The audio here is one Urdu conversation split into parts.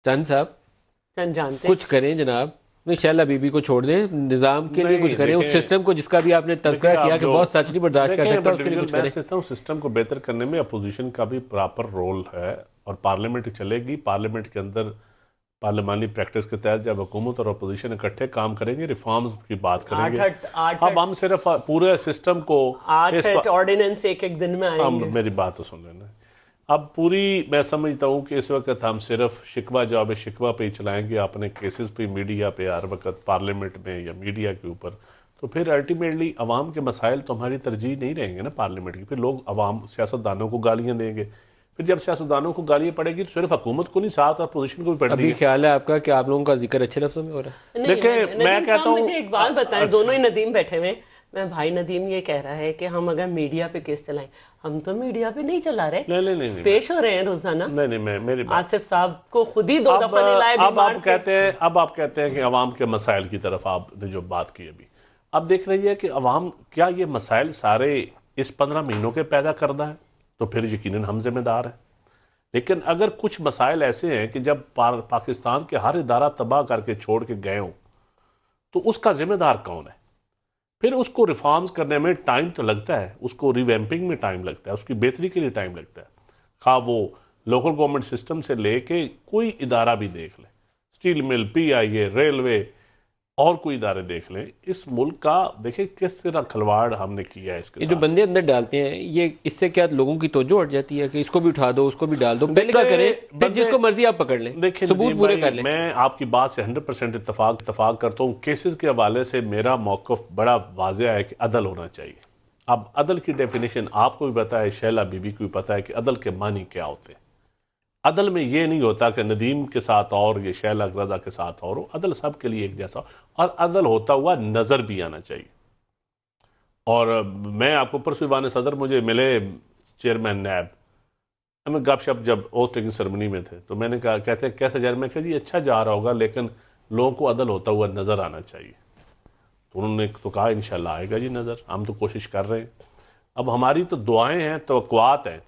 چند صاحب جانتے کچھ کریں جناب، شیلا بی بی کو چھوڑ دیں، نظام کے لیے کچھ کریں، اس سسٹم کو جس کا بھی آپ نے تذکرہ کیا کہ بہت سچ نہیں برداشت کر سکتا، اس کے لیے کچھ کریں۔ میں سمجھتا ہوں سسٹم کو بہتر کرنے میں اپوزیشن کا بھی پراپر رول ہے، اور پارلیمنٹ چلے گی، پارلیمنٹ کے اندر پارلیمانی پریکٹس کے تحت جب حکومت اور اپوزیشن اکٹھے کام کریں گے، ریفارمز کی بات کریں گے۔ اب ہم صرف پورے سسٹم کو 8 آرڈیننس ایک دن میں آئیں گے۔ میری بات تو سن لینا، اب پوری میں سمجھتا ہوں کہ اس وقت ہم صرف شکوہ جواب شکوہ پہ ہی چلائیں گے اپنے کیسز پہ، میڈیا پہ ہر وقت پارلیمنٹ میں یا میڈیا کے اوپر، تو پھر الٹیمیٹلی عوام کے مسائل تو ہماری ترجیح نہیں رہیں گے نا پارلیمنٹ کی، پھر لوگ عوام سیاستدانوں کو گالیاں دیں گے، پھر جب سیاستدانوں کو گالیاں پڑے گی تو صرف حکومت کو نہیں، ساتھ اپوزیشن کو بھی پڑ ابھی خیال ہے آپ کا کہ آپ لوگوں کا ذکر اچھے لفظوں میں ہو رہا ہے؟ دیکھیں میں کہتا ہوں، مجھے ایک بات بتائیں، دونوں ہی ندیم بیٹھے ہوئے، میں بھائی ندیم یہ کہہ رہا ہے کہ ہم اگر میڈیا پہ کیس چلائیں، ہم تو میڈیا پہ نہیں چلا رہے، نہیں پیش ہو رہے ہیں روزانہ۔ نہیں میری بات، آصف صاحب کو خود ہی 2 دفعہ نہیں لائے اب آپ کہتے ہیں کہ عوام کے مسائل کی طرف آپ نے جو بات کی ابھی، اب دیکھ رہی ہے کہ عوام کیا یہ مسائل سارے اس 15 مہینوں کے پیدا کردہ ہے، تو پھر یقیناً ہم ذمہ دار ہیں۔ لیکن اگر کچھ مسائل ایسے ہیں کہ جب پاکستان کے ہر ادارہ تباہ کر کے چھوڑ کے گئے ہوں، تو اس کا ذمہ دار کون ہے؟ پھر اس کو ریفارمز کرنے میں ٹائم تو لگتا ہے، اس کو ریویمپنگ میں ٹائم لگتا ہے، اس کی بہتری کے لیے ٹائم لگتا ہے، خواہ وہ لوکل گورنمنٹ سسٹم سے لے کے کوئی ادارہ بھی دیکھ لیں، سٹیل مل، پی آئی اے، ریلوے، اور کوئی ادارے دیکھ لیں، اس ملک کا دیکھیں کس طرح کھلواڑ ہم نے کیا ہے اس کے یہ ساتھ۔ جو بندے اندر ڈالتے ہیں، یہ اس سے کیا لوگوں کی توجہ ہٹ جاتی ہے کہ اس کو بھی اٹھا دو، اس کو بھی ڈال دو، پہلے کیا کریں، پھر جس کو مرضی آپ پکڑ لیں، ثبوت پورے کر لیں۔ میں آپ کی بات سے 100% اتفاق کرتا ہوں، کیسز کے حوالے سے میرا موقف بڑا واضح ہے کہ عدل ہونا چاہیے۔ اب عدل کی ڈیفینیشن آپ کو بھی پتا ہے، شیلا بی بی کو بھی پتا ہے کہ عدل کے معنی کیا ہوتے ہیں۔ عدل میں یہ نہیں ہوتا کہ ندیم کے ساتھ اور یہ شیلا رضا کے ساتھ اور ہو، عدل سب کے لیے ایک جیسا، اور عدل ہوتا ہوا نظر بھی آنا چاہیے۔ اور میں آپ کو پرسوں ایوان صدر مجھے ملے چیئرمین نیب، ہمیں گپ شپ جب اوتھ ٹیکنگ سرمنی میں تھے، تو میں نے کہا کہتے ہیں کیسے جا رہا، میں کہا جی اچھا جا رہا ہوگا لیکن لوگوں کو عدل ہوتا ہوا نظر آنا چاہیے۔ تو انہوں نے تو کہا انشاءاللہ آئے گا جی نظر، ہم تو کوشش کر رہے ہیں۔ اب ہماری تو دعائیں ہیں، توقعات ہیں،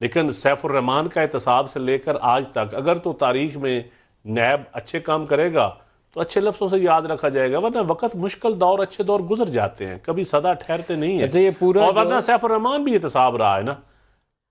لیکن سیف الرحمان کا احتساب سے لے کر آج تک اگر تو تاریخ میں نیب اچھے کام کرے گا تو اچھے لفظوں سے یاد رکھا جائے گا، ورنہ وقت مشکل دور اچھے دور گزر جاتے ہیں، کبھی سدا ٹھہرتے نہیں ہیں۔ اور ورنہ سیف الرحمان بھی احتساب رہا ہے نا،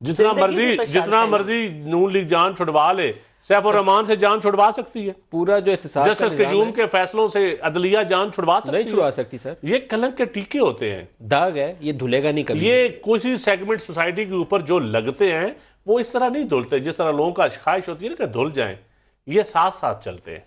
جتنا مرضی نون لیگ جان چھڑوا لے، سیف الرحمان سے جان چھڑوا سکتی ہے، پورا جو احتساب جسٹس قیوم کے فیصلوں سے عدلیہ جان چھڑوا سکتی ہے؟ نہیں چھڑوا سکتی سر، یہ کلنک کے ٹیکے ہوتے ہیں، داغ ہے، یہ دھلے گا نہیں کبھی۔ یہ کسی سیگمنٹ سوسائٹی کے اوپر جو لگتے ہیں وہ اس طرح نہیں دھلتے جس طرح لوگوں کا خواہش ہوتی ہے نا کہ دھل جائیں، یہ ساتھ ساتھ چلتے ہیں۔